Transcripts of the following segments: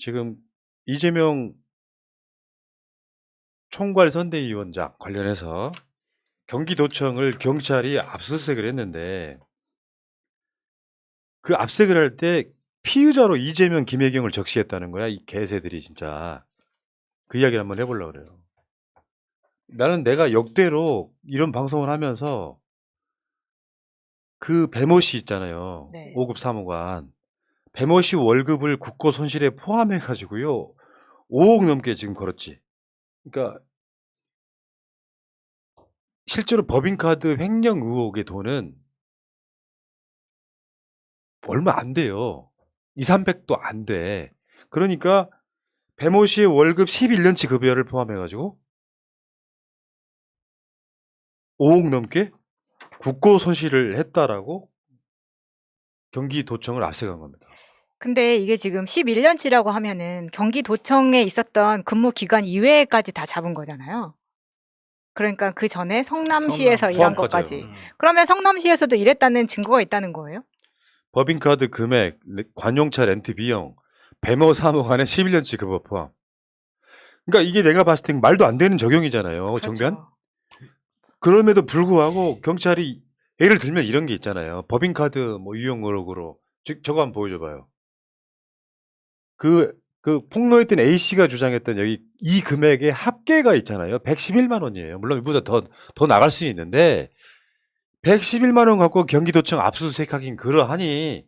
지금 이재명 총괄 선대위원장 관련해서 경기도청을 경찰이 압수수색을 했는데 그 압색을 할 때 피의자로 이재명, 김혜경을 적시했다는 거야. 이 개새들이 진짜. 그 이야기를 한번 해보려고 그래요. 나는 내가 역대로 이런 방송을 하면서 그 배모 씨 있잖아요. 네. 5급 사무관. 배모 씨 월급을 국고 손실에 포함해가지고요. 5억 넘게 지금 걸었지. 그러니까 실제로 법인카드 횡령 의혹의 돈은 얼마 안 돼요. 2, 300도 안 돼. 그러니까 배모 씨의 월급 11년치 급여를 포함해가지고 5억 넘게 국고 손실을 했다라고 경기도청을 압색한 겁니다. 근데 이게 지금 11년치라고 하면은 경기도청에 있었던 근무 기간 이외에까지 다 잡은 거잖아요. 그러니까 그 전에 성남시에서 일한 포함까지요. 것까지. 그러면 성남시에서도 일했다는 증거가 있다는 거예요? 법인카드 금액, 관용차 렌트 비용, 배모 사무관의 11년치 급여 포함. 그러니까 이게 내가 봤을 땐 말도 안 되는 적용이잖아요. 그렇죠. 정변? 그럼에도 불구하고 경찰이 예를 들면 이런 게 있잖아요. 법인카드 뭐 유용 의혹으로 저거 한번 보여줘봐요. 그 폭로했던 A씨가 주장했던 여기 이 금액의 합계가 있잖아요. 111만 원이에요. 물론 이보다 더 나갈 수는 있는데 111만 원 갖고 경기도청 압수수색하긴 그러하니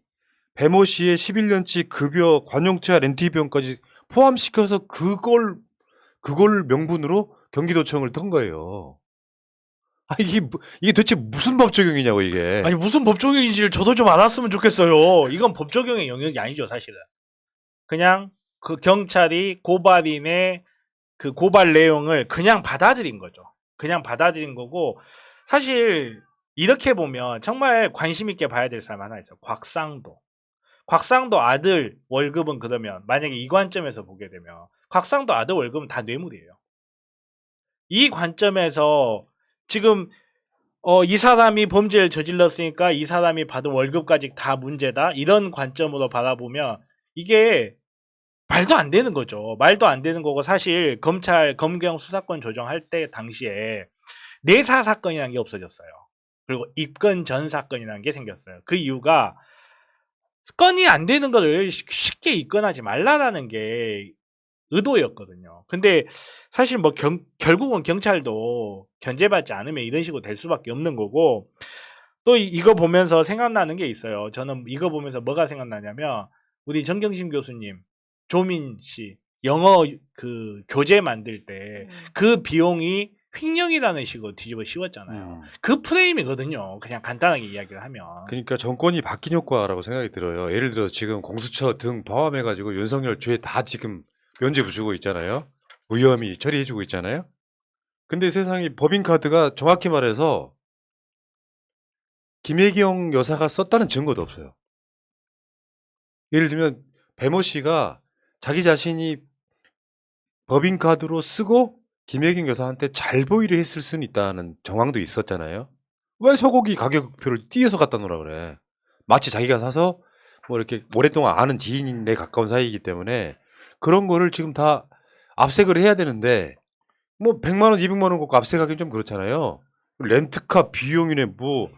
배모 씨의 11년치 급여 관용차 렌트 비용까지 포함시켜서 그걸 명분으로 경기도청을 턴 거예요. 아, 이게 도대체 무슨 법 적용이냐고 이게. 아니 무슨 법 적용인지를 저도 좀 알았으면 좋겠어요. 이건 법 적용의 영역이 아니죠, 사실은. 그냥 그 경찰이 고발인의 그 고발 내용을 그냥 받아들인 거죠. 그냥 받아들인 거고, 사실 이렇게 보면 정말 관심 있게 봐야 될 사람 하나 있어요. 곽상도 아들 월급은, 그러면 만약에 이 관점에서 보게 되면 곽상도 아들 월급은 다 뇌물이에요. 이 관점에서 지금 이 사람이 범죄를 저질렀으니까 이 사람이 받은 월급까지 다 문제다, 이런 관점으로 바라보면 이게 말도 안 되는 거죠. 말도 안 되는 거고, 사실 검경 수사권 조정할 때 당시에 내사 사건이라는 게 없어졌어요. 그리고 입건 전 사건이라는 게 생겼어요. 그 이유가 건이 안 되는 거를 쉽게 입건하지 말라라는 게 의도였거든요. 근데 사실 뭐 결국은 경찰도 견제받지 않으면 이런 식으로 될 수밖에 없는 거고, 또 이거 보면서 생각나는 게 있어요. 저는 이거 보면서 뭐가 생각나냐면, 우리 정경심 교수님, 조민 씨 영어 그 교재 만들 때 그 비용이 횡령이라는 식으로 뒤집어 씌웠잖아요. 그 프레임이거든요. 그냥 간단하게 이야기를 하면. 그러니까 정권이 바뀐 효과라고 생각이 들어요. 예를 들어서 지금 공수처 등 포함해가지고 윤석열 죄 다 지금 면죄부 주고 있잖아요. 무혐의 처리해주고 있잖아요. 근데 세상에 법인카드가 정확히 말해서 김혜경 여사가 썼다는 증거도 없어요. 예를 들면 배모 씨가 자기 자신이 법인카드로 쓰고 김혜경 여사한테 잘 보이려 했을 수는 있다는 정황도 있었잖아요. 왜 소고기 가격표를 띄어서 갖다 놓으라 그래. 마치 자기가 사서 뭐 이렇게 오랫동안 아는 지인에 가까운 사이이기 때문에 그런 거를 지금 다 압색을 해야 되는데, 뭐 100만 원, 200만 원 갖고 압색하기는 좀 그렇잖아요. 렌트카 비용이네 뭐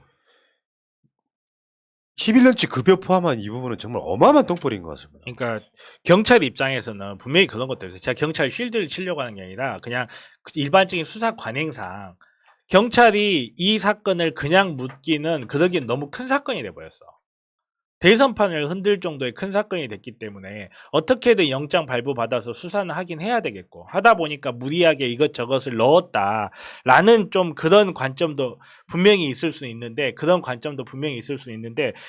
11년치 급여 포함한 이 부분은 정말 어마어마한 똥벌인 것 같습니다. 그러니까 경찰 입장에서는 분명히 그런 것도 있어요. 제가 경찰 쉴드를 치려고 하는 게 아니라 그냥 일반적인 수사 관행상 경찰이 이 사건을 그냥 묻기는 그러기엔 너무 큰 사건이 돼버렸어. 대선판을 흔들 정도의 큰 사건이 됐기 때문에 어떻게든 영장 발부받아서 수사는 하긴 해야 되겠고, 하다 보니까 무리하게 이것저것을 넣었다라는 좀 그런 관점도 분명히 있을 수 있는데,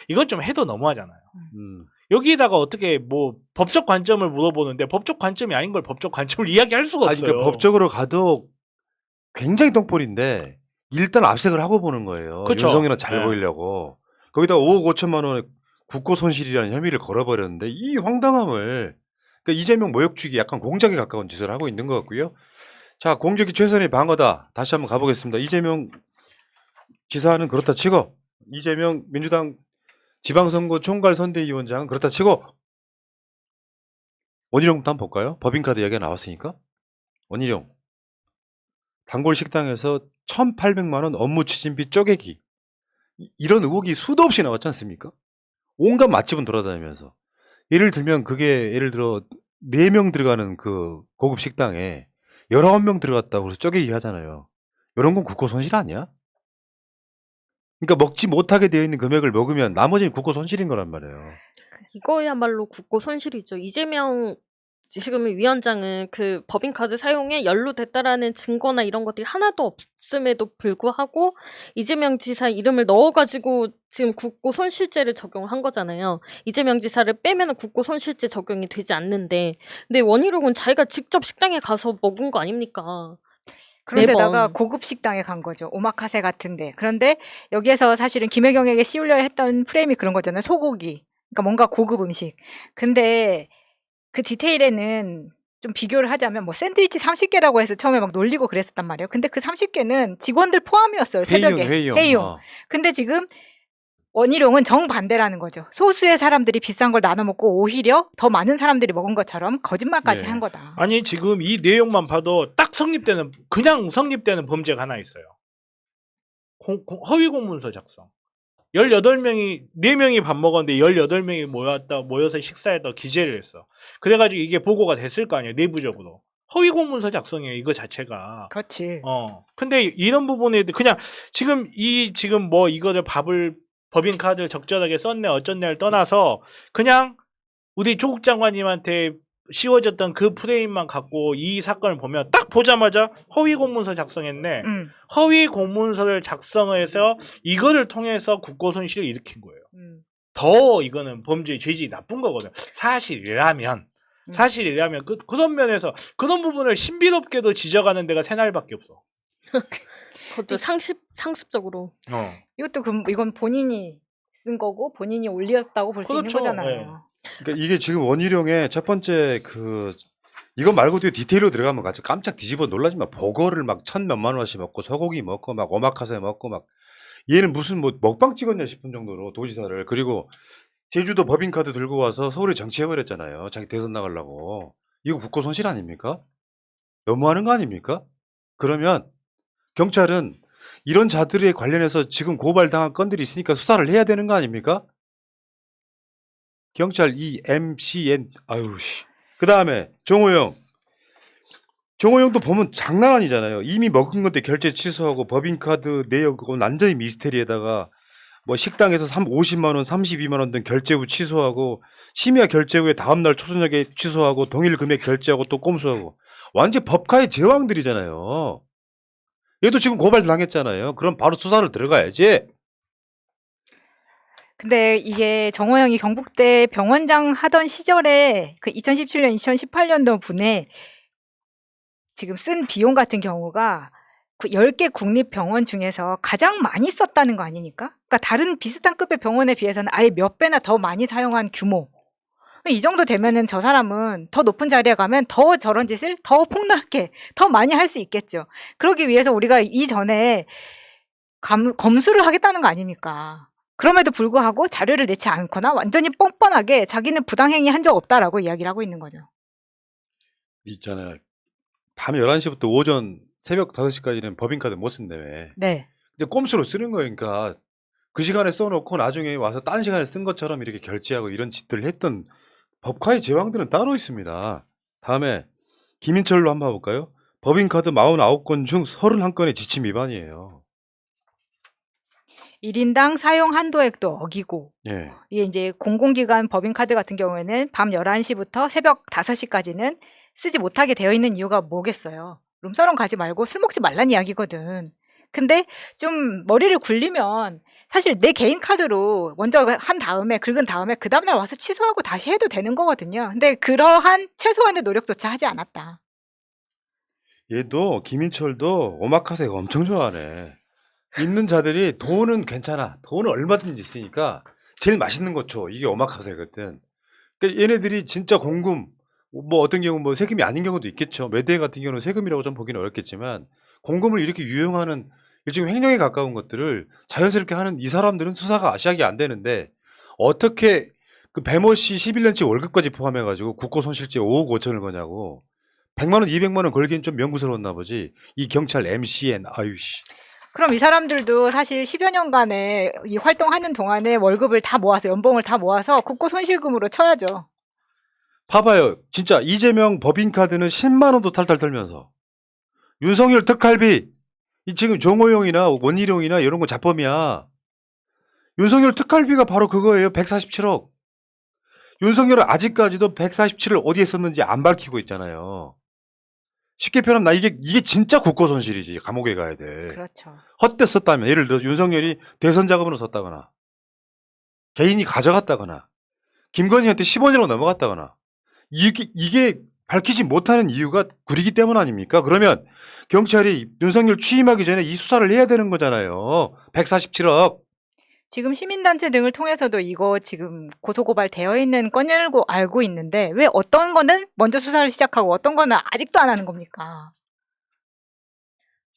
이건 좀 해도 너무하잖아요. 여기다가 어떻게 뭐 법적 관점을 물어보는데 법적 관점이 아닌 걸 법적 관점을 이야기할 수가 없어요. 그러니까 법적으로 가도 굉장히 똥벌인데 일단 압색을 하고 보는 거예요. 그쵸? 윤석열은 잘 네. 보이려고. 거기다 5억 5천만 원의 국고 손실이라는 혐의를 걸어버렸는데 이 황당함을, 그러니까 이재명 모욕주기 약간 공작에 가까운 짓을 하고 있는 것 같고요. 자, 공적이 최선의 방어다. 다시 한번 가보겠습니다. 이재명 지사는 그렇다 치고, 이재명 민주당 지방선거 총괄선대위원장은 그렇다 치고, 원희룡부터 한번 볼까요? 법인카드 이야기가 나왔으니까. 원희룡. 단골 식당에서 1,800만 원 업무 추진비 쪼개기. 이런 의혹이 수도 없이 나왔지 않습니까? 온갖 맛집은 돌아다니면서. 예를 들면 그게 예를 들어 4명 들어가는 그 고급 식당에 19명 들어갔다고 해서 쪼개기 하잖아요. 이런 건 국고 손실 아니야? 그러니까 먹지 못하게 되어 있는 금액을 먹으면 나머지는 국고 손실인 거란 말이에요. 이거야말로 국고 손실이죠. 이재명 지금 위원장은 그 법인카드 사용에 연루됐다라는 증거나 이런 것들이 하나도 없음에도 불구하고 이재명 지사 이름을 넣어가지고 지금 국고 손실죄를 적용한 거잖아요. 이재명 지사를 빼면 국고 손실죄 적용이 되지 않는데, 근데 원희룡은 자기가 직접 식당에 가서 먹은 거 아닙니까? 그런데다가 매번. 고급 식당에 간 거죠. 오마카세 같은데. 그런데 여기에서 사실은 김혜경에게 씌우려 했던 프레임이 그런 거잖아요. 소고기. 그러니까 뭔가 고급 음식. 근데 그 디테일에는 좀 비교를 하자면 뭐 샌드위치 30개라고 해서 처음에 막 놀리고 그랬었단 말이에요. 근데 그 30개는 직원들 포함이었어요. 새벽에. 회의용. 근데 지금 원희룡은 정반대라는 거죠. 소수의 사람들이 비싼 걸 나눠 먹고 오히려 더 많은 사람들이 먹은 것처럼 거짓말까지 네. 한 거다. 아니 지금 이 내용만 봐도 딱 그냥 성립되는 범죄가 하나 있어요. 허위 공문서 작성. 18명이 4명이 밥 먹었는데 18명이 모여서 식사에다 기재를 했어. 그래가지고 이게 보고가 됐을 거 아니에요. 내부적으로. 허위 공문서 작성이에요. 이거 자체가. 그렇지. 근데 이런 부분에 그냥 지금 뭐 이거를 법인카드를 적절하게 썼네 어쩐네를 떠나서 그냥 우리 조국 장관님한테 씌워졌던 그 프레임만 갖고 이 사건을 보면 딱 보자마자 허위 공문서 작성했네. 허위 공문서를 작성해서 이거를 통해서 국고 손실을 일으킨 거예요. 더 이거는 범죄 죄질이 나쁜 거거든요. 사실이라면 그런 면에서 그런 부분을 신비롭게도 지적하는 데가 새날밖에 없어. 그것도 상습적으로. 이것도 이건 본인이 쓴 거고 본인이 올렸다고 볼 수 있는 그렇죠. 거잖아요. 네. 그러니까 이게 지금 원희룡의 첫 번째 이거 말고도 디테일로 들어가면 같이 깜짝 뒤집어 놀라지만 버거를 막 1,000몇만 원씩 먹고 소고기 먹고 막 오마카세 먹고 막 얘는 무슨 뭐 먹방 찍었냐 싶은 정도로 도지사를 그리고 제주도 법인카드 들고 와서 서울에 정치해버렸잖아요. 자기 대선 나가려고. 이거 국고 손실 아닙니까? 너무하는 거 아닙니까? 그러면 경찰은 이런 자들에 관련해서 지금 고발당한 건들이 있으니까 수사를 해야 되는 거 아닙니까? 경찰 MCN 그 다음에 정호영 정호영도 보면 장난 아니잖아요. 이미 먹은 건데 결제 취소하고 법인카드 내역 완전히 미스테리에다가 뭐 식당에서 50만 원 32만 원 등 결제 후 취소하고 심야 결제 후에 다음날 초저녁에 취소하고 동일 금액 결제하고 또 꼼수하고 완전 법카의 제왕들이잖아요. 얘도 지금 고발 당했잖아요. 그럼 바로 수사를 들어가야지. 근데 이게 정호영이 경북대 병원장 하던 시절에 그 2017년, 2018년도 분에 지금 쓴 비용 같은 경우가 그 10개 국립병원 중에서 가장 많이 썼다는 거 아닙니까? 그러니까 다른 비슷한 급의 병원에 비해서는 아예 몇 배나 더 많이 사용한 규모. 이 정도 되면은 저 사람은 더 높은 자리에 가면 더 저런 짓을 더 폭넓게 더 많이 할 수 있겠죠. 그러기 위해서 우리가 이전에 검수를 하겠다는 거 아닙니까? 그럼에도 불구하고 자료를 내지 않거나 완전히 뻔뻔하게 자기는 부당행위 한 적 없다라고 이야기를 하고 있는 거죠. 있잖아요. 밤 11시부터 오전 새벽 5시까지는 법인카드 못 쓴다며. 네. 근데 꼼수로 쓰는 거니까 그 시간에 써놓고 나중에 와서 딴 시간에 쓴 것처럼 이렇게 결제하고 이런 짓들을 했던 법카의 제왕들은 따로 있습니다. 다음에 김인철로 한번 봐볼까요? 법인카드 49건 중 31건의 지침 위반이에요. 1인당 사용 한도액도 어기고 예. 이게 이제 공공기관 법인카드 같은 경우에는 밤 11시부터 새벽 5시까지는 쓰지 못하게 되어 있는 이유가 뭐겠어요. 룸사롱 가지 말고 술 먹지 말란 이야기거든. 근데 좀 머리를 굴리면 사실 내 개인 카드로 먼저 한 다음에 긁은 다음에 그 다음날 와서 취소하고 다시 해도 되는 거거든요. 근데 그러한 최소한의 노력조차 하지 않았다. 얘도 김인철도 오마카세가 엄청 좋아하네. 있는 자들이 돈은 괜찮아. 돈은 얼마든지 있으니까 제일 맛있는 거 줘. 이게 오마카세거든. 그러니까 얘네들이 진짜 공금 뭐 어떤 경우 뭐 세금이 아닌 경우도 있겠죠. 매대 같은 경우는 세금이라고 좀 보기는 어렵겠지만 공금을 이렇게 유용하는 일종의 횡령에 가까운 것들을 자연스럽게 하는 이 사람들은 수사가 시작이 안 되는데 어떻게 그 배모 씨 11년치 월급까지 포함해가지고 국고 손실죄 5억 5천을 거냐고. 100만 원, 200만 원 걸기엔 좀 명구스러웠나 보지. 이 경찰 MCN, 아유씨. 그럼 이 사람들도 사실 10여 년간의 이 활동하는 동안에 월급을 다 모아서 연봉을 다 모아서 국고 손실금으로 쳐야죠. 봐봐요. 진짜 이재명 법인카드는 10만 원도 탈탈 털면서 윤석열 특활비 이 지금 정호영이나 원희룡이나 이런 거 자범이야. 윤석열 특활비가 바로 그거예요. 147억. 윤석열은 아직까지도 147을 어디에 썼는지 안 밝히고 있잖아요. 쉽게 표현하면 나 이게 진짜 국고 손실이지. 감옥에 가야 돼. 그렇죠. 헛돼 썼다면 예를 들어 윤석열이 대선 자금으로 썼다거나 개인이 가져갔다거나 김건희한테 10원이라고 넘어갔다거나 이게 밝히지 못하는 이유가 구리기 때문 아닙니까? 그러면 경찰이 윤석열 취임하기 전에 이 수사를 해야 되는 거잖아요. 147억. 지금 시민단체 등을 통해서도 이거 지금 고소고발 되어 있는 건을 알고 있는데 왜 어떤 거는 먼저 수사를 시작하고 어떤 거는 아직도 안 하는 겁니까?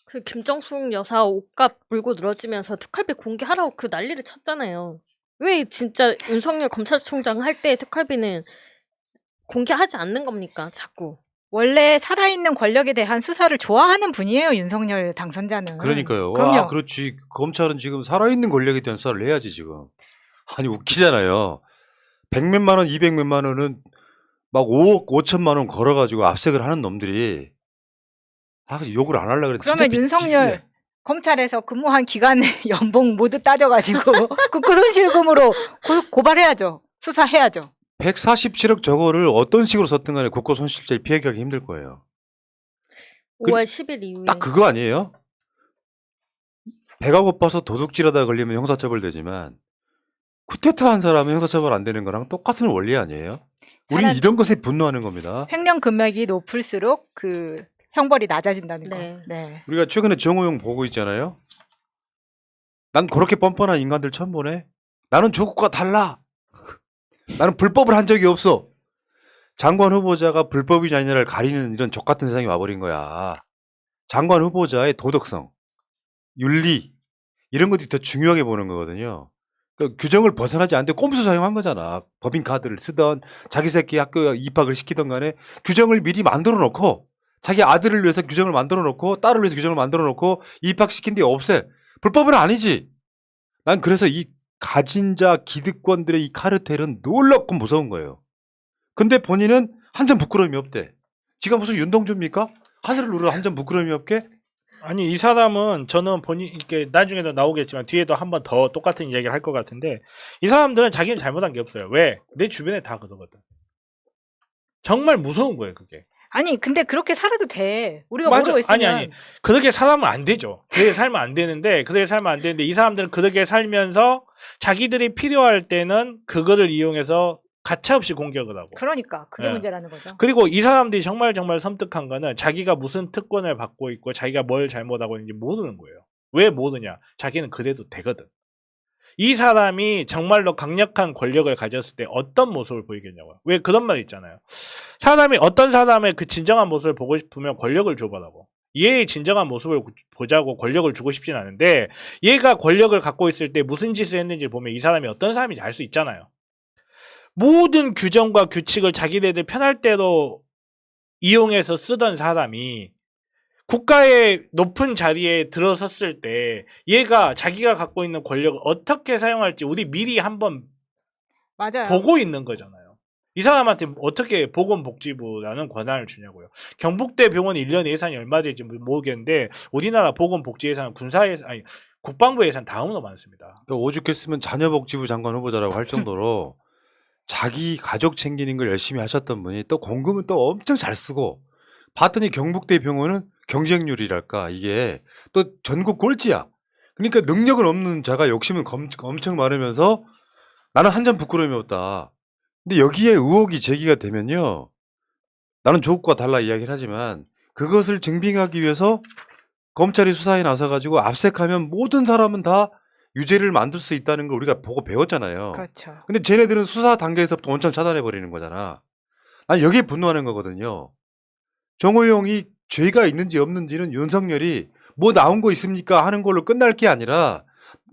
그 김정숙 여사 옷값 물고 늘어지면서 특활비 공개하라고 그 난리를 쳤잖아요. 왜 진짜 윤석열 검찰총장 할 때 특활비는 공개하지 않는 겁니까? 자꾸. 원래 살아있는 권력에 대한 수사를 좋아하는 분이에요, 윤석열 당선자는. 그러니까요. 그럼요. 와, 그렇지. 검찰은 지금 살아있는 권력에 대한 수사를 해야지 지금. 아니 웃기잖아요. 100몇만 원, 200몇만 원은 막 5억 5천만 원 걸어가지고 압색을 하는 놈들이 다 욕을 안 하려고 그래. 그러면 윤석열 검찰에서 근무한 기간의 연봉 모두 따져가지고 국고손실금으로 고발해야죠. 수사해야죠. 147억 저거를 어떤 식으로 썼든 간에 국고 손실죄를 피해가기 힘들 거예요. 5월 10일 이후에. 딱 그거 아니에요? 배가 고파서 도둑질하다 걸리면 형사처벌 되지만 쿠데타 한 사람은 형사처벌 안 되는 거랑 똑같은 원리 아니에요? 우리는 이런 것에 분노하는 겁니다. 횡령 금액이 높을수록 그 형벌이 낮아진다는 거. 네. 네. 우리가 최근에 정호영 보고 있잖아요. 난 그렇게 뻔뻔한 인간들 처음 보네. 나는 조국과 달라. 나는 불법을 한 적이 없어. 장관 후보자가 불법이냐 아니냐를 가리는 이런 족같은 세상이 와버린 거야. 장관 후보자의 도덕성, 윤리 이런 것들이 더 중요하게 보는 거거든요. 그 규정을 벗어나지 않는데 꼼수 사용한 거잖아. 법인카드를 쓰던 자기 새끼 학교 입학을 시키던 간에 규정을 미리 만들어 놓고 자기 아들을 위해서 규정을 만들어 놓고 딸을 위해서 규정을 만들어 놓고 입학시킨 뒤에 없애. 불법은 아니지. 난 그래서 이 가진 자 기득권들의 이 카르텔은 놀랍고 무서운 거예요. 근데 본인은 한 점 부끄러움이 없대. 지가 무슨 윤동주입니까? 하늘을 우러 한 점 부끄러움이 없게? 아니 이 사람은 저는 본인 이렇게 나중에도 나오겠지만 뒤에도 한 번 더 똑같은 이야기를 할 것 같은데 이 사람들은 자기는 잘못한 게 없어요. 왜? 내 주변에 다 그러거든. 정말 무서운 거예요 그게. 아니 근데 그렇게 살아도 돼. 우리가 맞아. 모르고 있으면. 아니 그렇게 살면 안 되죠. 그렇게 살면 안 되는데 이 사람들은 그렇게 살면서 자기들이 필요할 때는 그거를 이용해서 가차없이 공격을 하고. 그러니까 그게 네. 문제라는 거죠. 그리고 이 사람들이 정말 섬뜩한 거는 자기가 무슨 특권을 받고 있고 자기가 뭘 잘못하고 있는지 모르는 거예요. 왜 모르냐? 자기는 그래도 되거든. 이 사람이 정말로 강력한 권력을 가졌을 때 어떤 모습을 보이겠냐고요. 왜 그런 말 있잖아요. 어떤 사람의 그 진정한 모습을 보고 싶으면 권력을 줘봐라고. 얘의 진정한 모습을 보자고 권력을 주고 싶진 않은데 얘가 권력을 갖고 있을 때 무슨 짓을 했는지 보면 이 사람이 어떤 사람인지 알 수 있잖아요. 모든 규정과 규칙을 자기네들 편할 대로 이용해서 쓰던 사람이 국가의 높은 자리에 들어섰을 때 얘가 자기가 갖고 있는 권력을 어떻게 사용할지 우리 미리 한번 맞아요. 보고 있는 거잖아요. 이 사람한테 어떻게 보건복지부라는 권한을 주냐고요. 경북대 병원 1년 예산이 얼마 될지 모르겠는데 우리나라 보건복지 예산은 국방부 예산 다음으로 많습니다. 오죽했으면 자녀복지부 장관 후보자라고 할 정도로 자기 가족 챙기는 걸 열심히 하셨던 분이 또 공금은 또 엄청 잘 쓰고 봤더니 경북대 병원은 경쟁률이랄까 이게 또 전국 꼴찌야. 그러니까 능력은 없는 자가 욕심은 엄청 많으면서 나는 한 점 부끄러움이 없다. 근데 여기에 의혹이 제기가 되면요. 나는 조국과 달라 이야기를 하지만 그것을 증빙하기 위해서 검찰이 수사에 나서가지고 압색하면 모든 사람은 다 유죄를 만들 수 있다는 걸 우리가 보고 배웠잖아요. 그렇죠. 근데 쟤네들은 수사 단계에서부터 원천 차단해버리는 거잖아. 난 여기에 분노하는 거거든요. 정호영이 죄가 있는지 없는지는 윤석열이 뭐 나온 거 있습니까 하는 걸로 끝날 게 아니라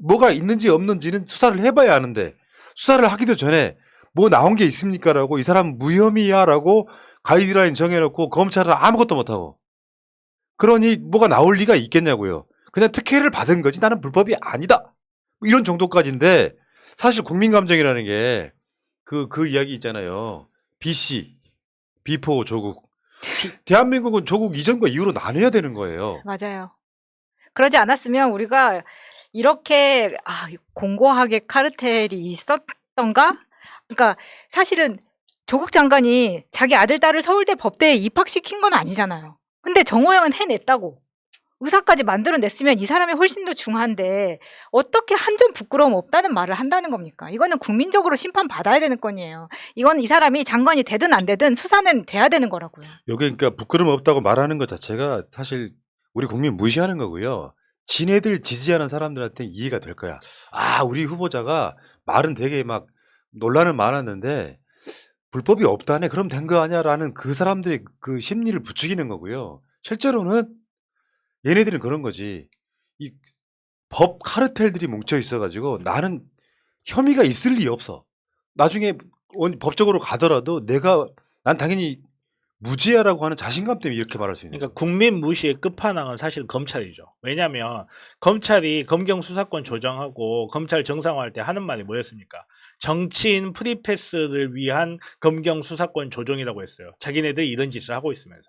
뭐가 있는지 없는지는 수사를 해봐야 하는데 수사를 하기도 전에 뭐 나온 게 있습니까라고 이 사람 무혐의야라고 가이드라인 정해놓고 검찰은 아무것도 못하고 그러니 뭐가 나올 리가 있겠냐고요. 그냥 특혜를 받은 거지 나는 불법이 아니다. 뭐 이런 정도까지인데 사실 국민감정이라는 게 그 이야기 있잖아요. BC, 비포 조국. 대한민국은 조국 이전과 이후로 나눠야 되는 거예요. 맞아요. 그러지 않았으면 우리가 이렇게 공고하게 카르텔이 있었던가? 그러니까 사실은 조국 장관이 자기 아들 딸을 서울대 법대에 입학시킨 건 아니잖아요. 근데 정호영은 해냈다고. 의사까지 만들어냈으면 이 사람이 훨씬 더 중한데 어떻게 한 점 부끄러움 없다는 말을 한다는 겁니까? 이거는 국민적으로 심판받아야 되는 건이에요. 이건 이 사람이 장관이 되든 안 되든 수사는 돼야 되는 거라고요. 여기 그러니까 부끄럼 없다고 말하는 것 자체가 사실 우리 국민 무시하는 거고요. 지네들 지지하는 사람들한테 이해가 될 거야. 아, 우리 후보자가 말은 되게 막 논란은 많았는데 불법이 없다네. 그럼 된 거 아니야라는 그 사람들의 그 심리를 부추기는 거고요. 실제로는 얘네들은 그런 거지. 이 법 카르텔들이 뭉쳐 있어가지고 나는 혐의가 있을 리 없어. 나중에 법적으로 가더라도 난 당연히 무죄야라고 하는 자신감 때문에 이렇게 말할 수 있는 그러니까 거야. 국민 무시의 끝판왕은 사실 검찰이죠. 왜냐하면 검찰이 검경 수사권 조정하고 검찰 정상화할 때 하는 말이 뭐였습니까? 정치인 프리패스를 위한 검경 수사권 조정이라고 했어요. 자기네들이 이런 짓을 하고 있으면서.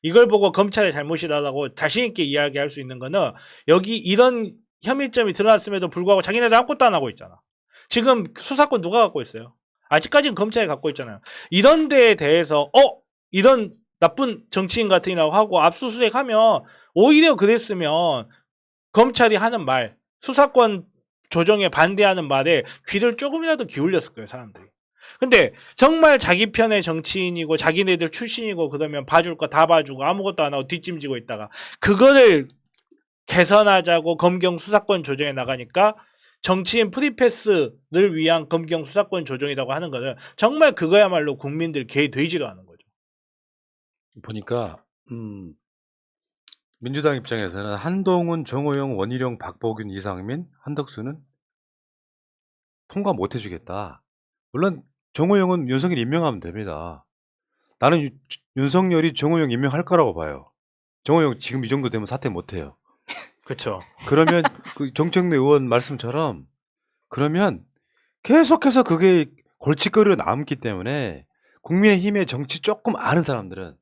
이걸 보고 검찰의 잘못이라고 자신 있게 이야기할 수 있는 거는 여기 이런 혐의점이 드러났음에도 불구하고 자기네들 아무것도 안 하고 있잖아. 지금 수사권 누가 갖고 있어요? 아직까지는 검찰이 갖고 있잖아요. 이런 데에 대해서 이런 나쁜 정치인 같으라고 하고 압수수색하면 오히려 그랬으면 검찰이 하는 말, 수사권 조정에 반대하는 말에 귀를 조금이라도 기울였을 거예요, 사람들이. 근데 정말 자기 편의 정치인이고 자기네들 출신이고 그러면 봐줄 거 다 봐주고 아무것도 안 하고 뒷짐지고 있다가 그거를 개선하자고 검경 수사권 조정에 나가니까 정치인 프리패스를 위한 검경 수사권 조정이라고 하는 거는 정말 그거야말로 국민들 개 돼지로 하는 거죠. 보니까 민주당 입장에서는 한동훈, 정호영, 원희룡, 박보균, 이상민, 한덕수는 통과 못 해주겠다. 물론 정호영은 윤석열 임명하면 됩니다. 나는 윤석열이 정호영 임명할 거라고 봐요. 정호영 지금 이 정도 되면 사퇴 못 해요. 그렇죠. 그러면 그 정청래 의원 말씀처럼 그러면 계속해서 그게 골칫거리로 남기 때문에 국민의힘의 정치 조금 아는 사람들은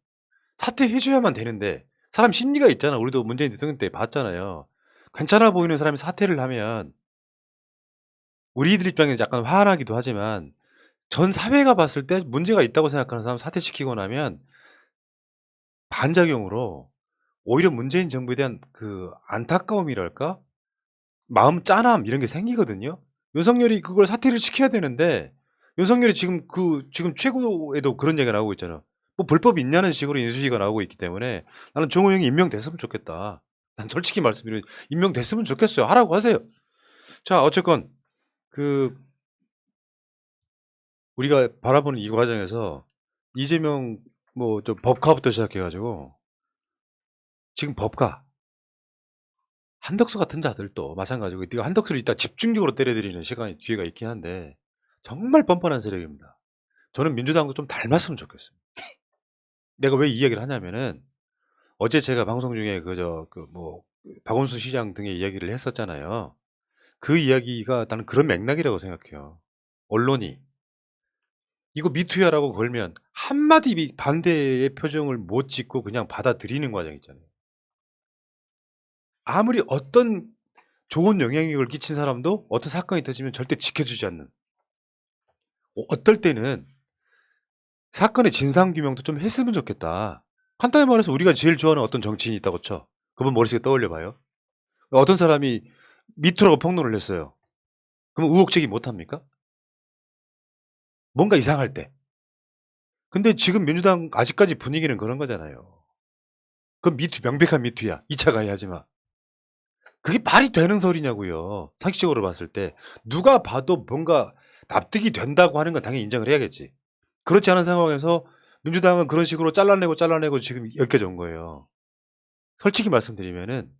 사퇴해줘야만 되는데 사람 심리가 있잖아. 우리도 문재인 대통령 때 봤잖아요. 괜찮아 보이는 사람이 사퇴를 하면 우리들 입장에는 약간 화나기도 하지만 전 사회가 봤을 때 문제가 있다고 생각하는 사람 사퇴시키고 나면 반작용으로 오히려 문재인 정부에 대한 그 안타까움이랄까? 마음 짠함 이런 게 생기거든요. 윤석열이 그걸 사퇴를 시켜야 되는데 윤석열이 지금 최고에도 그런 얘기가 나오고 있잖아. 뭐 불법이 있냐는 식으로 인수위가 나오고 있기 때문에 나는 정호영이 임명됐으면 좋겠다. 난 솔직히 말씀드리면 임명됐으면 좋겠어요. 하라고 하세요. 자, 어쨌건 우리가 바라보는 이 과정에서 이재명 뭐 저 법카부터 시작해가지고 지금 법카 한덕수 같은 자들도 마찬가지고 네가 한덕수를 이따 집중적으로 때려드리는 시간이 뒤에가 있긴 한데 정말 뻔뻔한 세력입니다. 저는 민주당도 좀 닮았으면 좋겠습니다. 내가 왜 이 이야기를 하냐면은 어제 제가 방송 중에 박원순 시장 등의 이야기를 했었잖아요. 그 이야기가 나는 그런 맥락이라고 생각해요. 언론이 이거 미투야라고 걸면 한마디 반대의 표정을 못 짓고 그냥 받아들이는 과정 있잖아요. 아무리 어떤 좋은 영향력을 끼친 사람도 어떤 사건이 터지면 절대 지켜주지 않는. 어떨 때는 사건의 진상규명도 좀 했으면 좋겠다. 간단히 말해서 우리가 제일 좋아하는 어떤 정치인이 있다고 쳐. 그분 머릿속에 떠올려봐요. 어떤 사람이 미투라고 폭로를 했어요. 그럼 의혹 제기 못합니까? 뭔가 이상할 때. 근데 지금 민주당 아직까지 분위기는 그런 거잖아요. 그건 미투, 명백한 미투야. 2차 가해 하지 마. 그게 말이 되는 소리냐고요. 상식적으로 봤을 때. 누가 봐도 뭔가 납득이 된다고 하는 건 당연히 인정을 해야겠지. 그렇지 않은 상황에서 민주당은 그런 식으로 잘라내고 지금 여기까지 온 거예요. 솔직히 말씀드리면은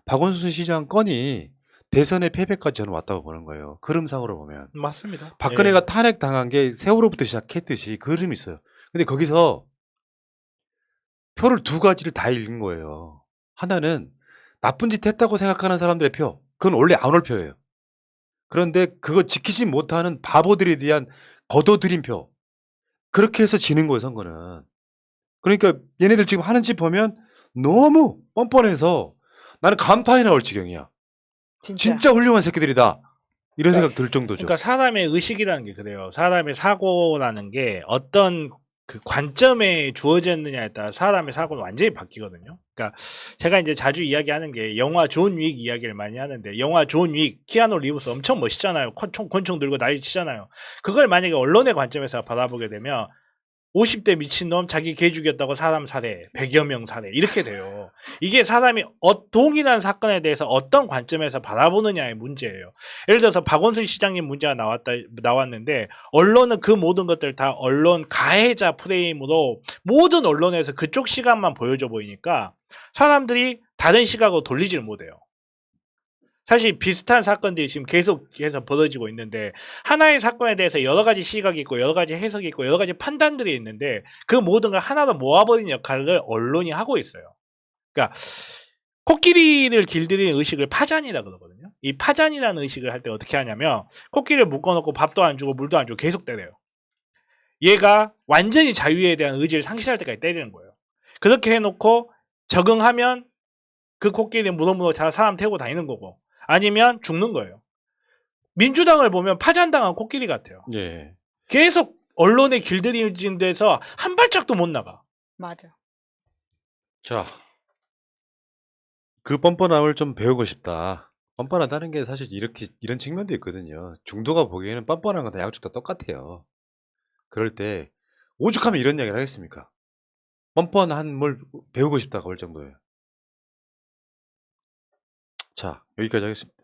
박원순 시장 건이 대선의 패배까지 저는 왔다고 보는 거예요. 흐름상으로 보면. 맞습니다. 박근혜가 탄핵 당한 게 세월호부터 시작했듯이 그 흐름이 있어요. 근데 거기서 표를 두 가지를 다 잃는 거예요. 하나는 나쁜 짓 했다고 생각하는 사람들의 표. 그건 원래 안 올 표예요. 그런데 그거 지키지 못하는 바보들에 대한 거둬들인 표. 그렇게 해서 지는 거예요, 선거는. 그러니까 얘네들 지금 하는 짓 보면 너무 뻔뻔해서 나는 간판이 나올 지경이야. 진짜 훌륭한 새끼들이다. 이런 생각 들 정도죠. 그러니까 사람의 의식이라는 게 그래요. 사람의 사고라는 게 어떤 그 관점에 주어졌느냐에 따라 사람의 사고는 완전히 바뀌거든요. 그러니까 제가 이제 자주 이야기하는 게 영화 존 윅 이야기를 많이 하는데 영화 존 윅 키아누 리브스 엄청 멋있잖아요. 권총 들고 난리 치잖아요. 그걸 만약에 언론의 관점에서 바라보게 되면 50대 미친놈 자기 개 죽였다고 사람 살해 100여 명 살해 이렇게 돼요. 이게 사람이 동일한 사건에 대해서 어떤 관점에서 바라보느냐의 문제예요. 예를 들어서 박원순 시장님 문제가 나왔는데 언론은 그 모든 것들 다 언론 가해자 프레임으로 모든 언론에서 그쪽 시각만 보여줘 보이니까 사람들이 다른 시각으로 돌리질 못해요. 사실 비슷한 사건들이 지금 계속해서 벌어지고 있는데 하나의 사건에 대해서 여러 가지 시각이 있고 여러 가지 해석이 있고 여러 가지 판단들이 있는데 그 모든 걸 하나로 모아버리는 역할을 언론이 하고 있어요. 그러니까 코끼리를 길들이는 의식을 파잔이라 그러거든요. 이 파잔이라는 의식을 할 때 어떻게 하냐면 코끼리를 묶어놓고 밥도 안 주고 물도 안 주고 계속 때려요. 얘가 완전히 자유에 대한 의지를 상실할 때까지 때리는 거예요. 그렇게 해놓고 적응하면 그 코끼리는 무덤으로 사람 태우고 다니는 거고 아니면 죽는 거예요. 민주당을 보면 파잔당한 코끼리 같아요. 예. 계속 언론에 길들여진 데서 한 발짝도 못 나가. 맞아. 자, 그 뻔뻔함을 좀 배우고 싶다. 뻔뻔하다는 게 사실 이런 측면도 있거든요. 중도가 보기에는 뻔뻔한 건 다 양쪽 다 똑같아요. 그럴 때 오죽하면 이런 이야기를 하겠습니까? 뻔뻔함을 배우고 싶다고 할 정도예요. 자, 여기까지 하겠습니다.